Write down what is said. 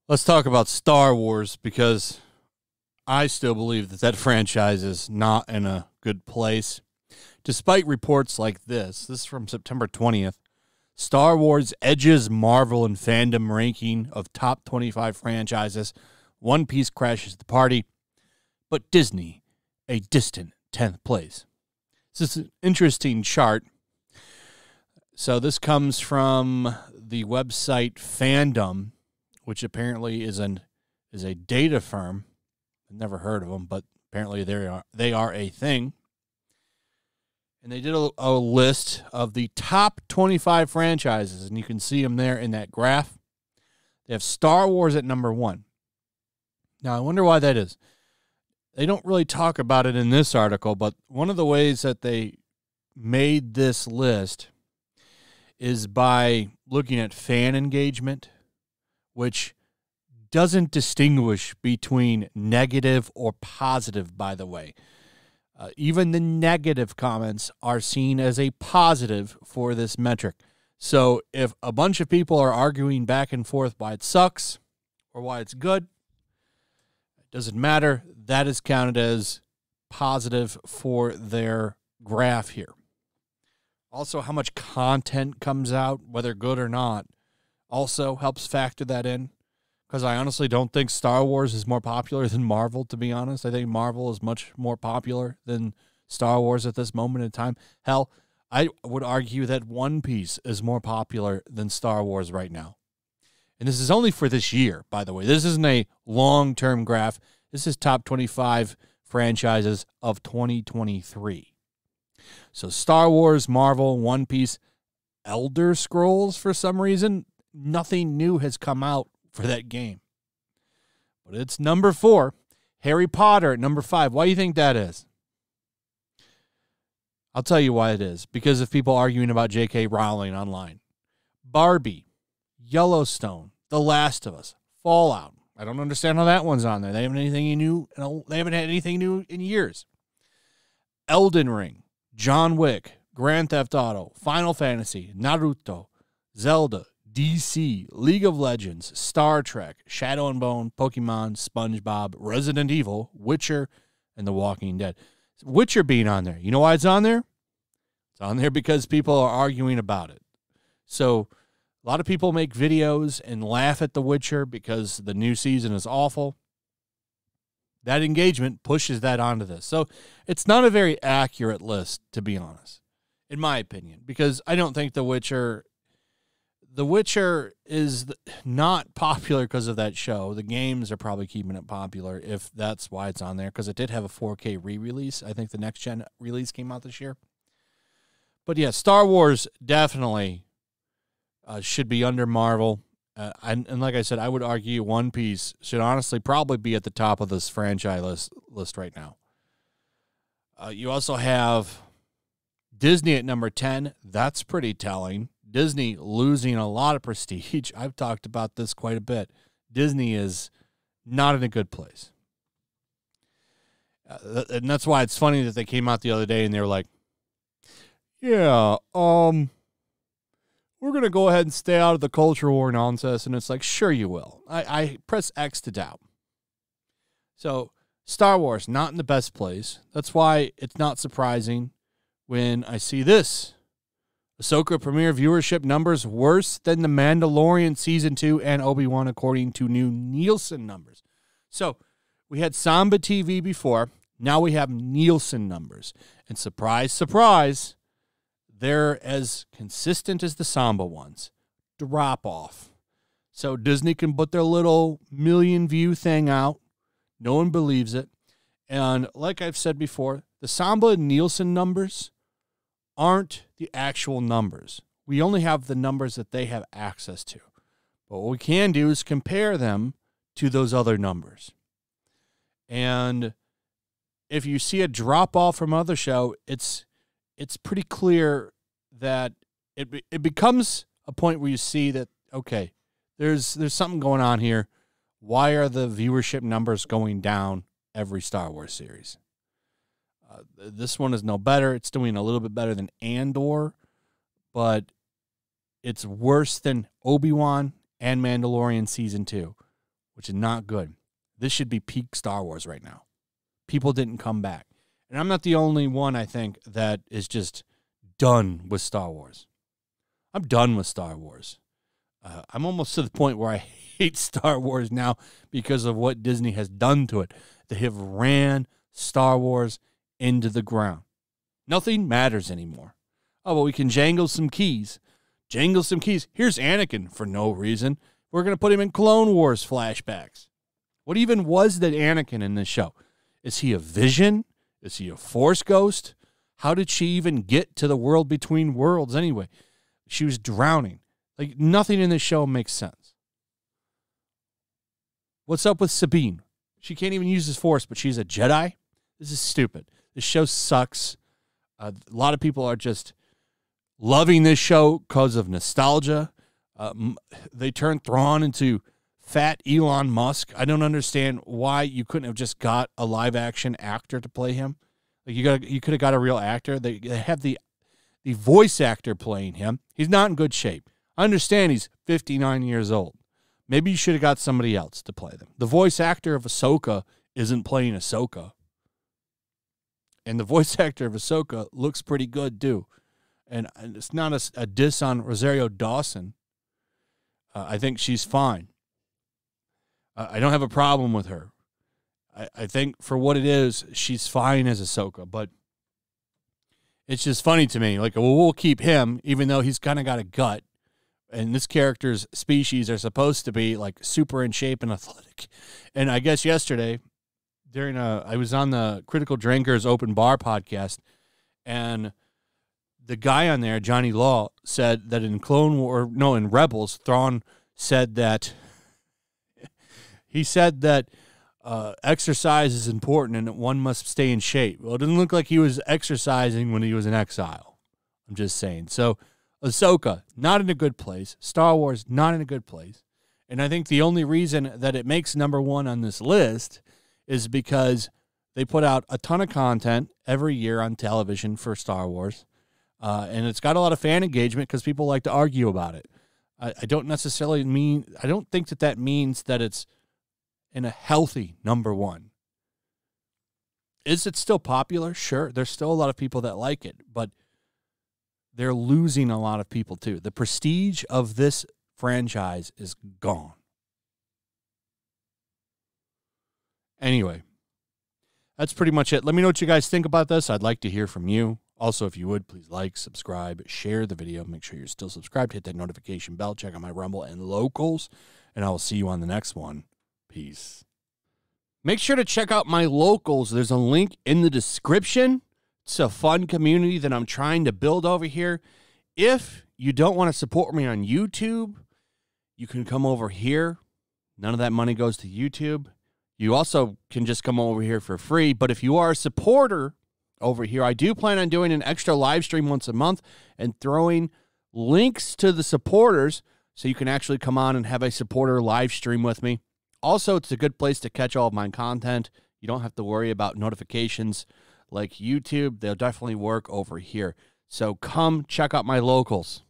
Let's talk about Star Wars, because I still believe that franchise is not in a good place. Despite reports like this is from September 20th, Star Wars edges Marvel in fandom ranking of top 25 franchises. One Piece crashes the party, but Disney, a distant 10th place. This is an interesting chart. So this comes from the website Fandom, which apparently is a data firm. I've never heard of them, but apparently they are a thing. And they did a list of the top 25 franchises, and you can see them there in that graph. They have Star Wars at number 1. Now, I wonder why that is. They don't really talk about it in this article, but one of the ways that they made this list is by looking at fan engagement, which doesn't distinguish between negative or positive, by the way. Even the negative comments are seen as a positive for this metric. So if a bunch of people are arguing back and forth why it sucks or why it's good, it doesn't matter. That is counted as positive for their graph here. Also, how much content comes out, whether good or not, also helps factor that in, because I honestly don't think Star Wars is more popular than Marvel, to be honest. I think Marvel is much more popular than Star Wars at this moment in time. Hell, I would argue that One Piece is more popular than Star Wars right now. And this is only for this year, by the way. This isn't a long-term graph. This is top 25 franchises of 2023. So Star Wars, Marvel, One Piece, Elder Scrolls, for some reason, nothing new has come out for that game. But it's number 4. Harry Potter at number 5. Why do you think that is? I'll tell you why it is. Because of people arguing about J.K. Rowling online. Barbie, Yellowstone, The Last of Us, Fallout. I don't understand how that one's on there. They haven't anything new. They haven't had anything new in years. Elden Ring, John Wick, Grand Theft Auto, Final Fantasy, Naruto, Zelda, DC, League of Legends, Star Trek, Shadow and Bone, Pokemon, SpongeBob, Resident Evil, Witcher, and The Walking Dead. Witcher being on there. You know why it's on there? It's on there because people are arguing about it. So a lot of people make videos and laugh at The Witcher because the new season is awful. That engagement pushes that onto this. So it's not a very accurate list, to be honest, in my opinion, because I don't think The Witcher is not popular because of that show. The games are probably keeping it popular, if that's why it's on there, because it did have a 4K re-release. I think the next-gen release came out this year. But yeah, Star Wars definitely should be under Marvel. And like I said, I would argue One Piece should honestly probably be at the top of this franchise list right now. You also have Disney at number 10. That's pretty telling. Disney losing a lot of prestige. I've talked about this quite a bit. Disney is not in a good place. And that's why it's funny that they came out the other day and they were like, yeah, we're going to go ahead and stay out of the culture war nonsense. And it's like, sure you will. I press X to doubt. So Star Wars, not in the best place. That's why it's not surprising when I see this. Ahsoka premiere viewership numbers worse than The Mandalorian Season 2 and Obi-Wan, according to new Nielsen numbers. So we had Samba TV before. Now we have Nielsen numbers. And surprise, surprise, they're as consistent as the Samba ones. Drop off. So Disney can put their little million view thing out. No one believes it. And like I've said before, the Samba and Nielsen numbers aren't the actual numbers. We only have the numbers that they have access to. But what we can do is compare them to those other numbers. And if you see a drop-off from other show, it's pretty clear that it becomes a point where you see that, okay, there's something going on here. Why are the viewership numbers going down every Star Wars series? This one is no better. It's doing a little bit better than Andor, but it's worse than Obi-Wan and Mandalorian Season 2, which is not good. This should be peak Star Wars right now. People didn't come back. And I'm not the only one, I think, that is just done with Star Wars. I'm done with Star Wars. I'm almost to the point where I hate Star Wars now because of what Disney has done to it. They have ran Star Wars into the ground. Nothing matters anymore. Oh, well, we can jangle some keys. Jangle some keys. Here's Anakin for no reason. We're going to put him in Clone Wars flashbacks. What even was that Anakin in this show? Is he a vision? Is he a Force ghost? How did she even get to the world between worlds anyway? She was drowning. Like, nothing in this show makes sense. What's up with Sabine? She can't even use his Force, but she's a Jedi? This is stupid. This show sucks. A lot of people are just loving this show because of nostalgia. They turned Thrawn into fat Elon Musk. I don't understand why you couldn't have just got a live-action actor to play him. Like, you could have got a real actor. They have the voice actor playing him. He's not in good shape. I understand he's 59 years old. Maybe you should have got somebody else to play them. The voice actor of Ahsoka isn't playing Ahsoka. And the voice actor of Ahsoka looks pretty good, too. And it's not a diss on Rosario Dawson. I think she's fine. I don't have a problem with her. I think for what it is, she's fine as Ahsoka. But it's just funny to me. Like, well, we'll keep him, even though he's kind of got a gut. And this character's species are supposed to be, like, super in shape and athletic. And I guess yesterday, I was on the Critical Drinkers Open Bar podcast, and the guy on there, Johnny Law, said that in Rebels, Thrawn said that exercise is important and that one must stay in shape. Well, it didn't look like he was exercising when he was in exile. I'm just saying. So, Ahsoka, not in a good place. Star Wars, not in a good place. And I think the only reason that it makes number one on this list is because they put out a ton of content every year on television for Star Wars. And it's got a lot of fan engagement because people like to argue about it. I don't think that means that it's in a healthy number one. Is it still popular? Sure. There's still a lot of people that like it, but they're losing a lot of people too. The prestige of this franchise is gone. Anyway, that's pretty much it. Let me know what you guys think about this. I'd like to hear from you. Also, if you would, please like, subscribe, share the video. Make sure you're still subscribed. Hit that notification bell. Check out my Rumble and Locals. And I will see you on the next one. Peace. Make sure to check out my Locals. There's a link in the description. It's a fun community that I'm trying to build over here. If you don't want to support me on YouTube, you can come over here. None of that money goes to YouTube. You also can just come over here for free. But if you are a supporter over here, I do plan on doing an extra live stream once a month and throwing links to the supporters so you can actually come on and have a supporter live stream with me. Also, it's a good place to catch all of my content. You don't have to worry about notifications like YouTube. They'll definitely work over here. So come check out my Locals.